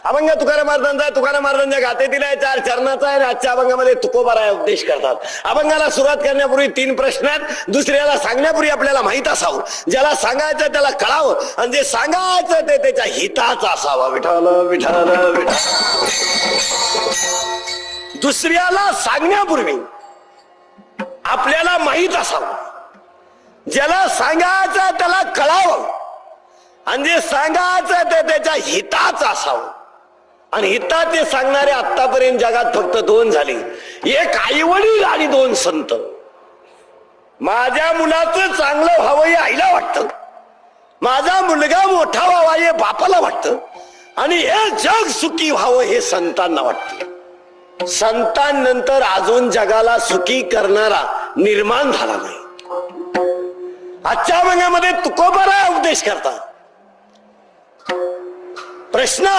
अभंग तुकाराम महाराजांच्या गाथेतील आहे, 4 चरणाचा आहे. आजच्या अभंगामध्ये तुकोबाराय उपदेश करतात. अभंगाला सुरुवात करण्यापूर्वी 3 प्रश्न आहेत. दुसऱ्याला सांगण्यापूर्वी आपल्याला माहित असावं, ज्याला सांगायचं त्याला कळावं, आणि जे सांगायचं ते त्याच्या हिताचं असावं. विठ्ठल विठ्ठल विठ्ठल. दुसऱ्याला सांगण्यापूर्वी आपल्याला माहित असावं, ज्याला सांगायचं त्याला कळावं, आणि जे सांगायचं ते त्याच्या हिताचं असावं. आणि हिताचे सांगणारे आतापर्यंत जगात फक्त 2 झाले, एक आईवडील आणि 2 संत. माझ्या मुलाचं चांगलं व्हावं हे आईला वाटतं, माझा मुलगा मोठा व्हावा हे बापाला वाटतं, आणि हे जग सुखी व्हावं हे संतांना वाटतं. संतांनंतर अजून जगाला सुखी करणारा निर्माण झाला नाही. आजच्या अभंगामध्ये तुकोबाराय उपदेश करतात. प्रश्न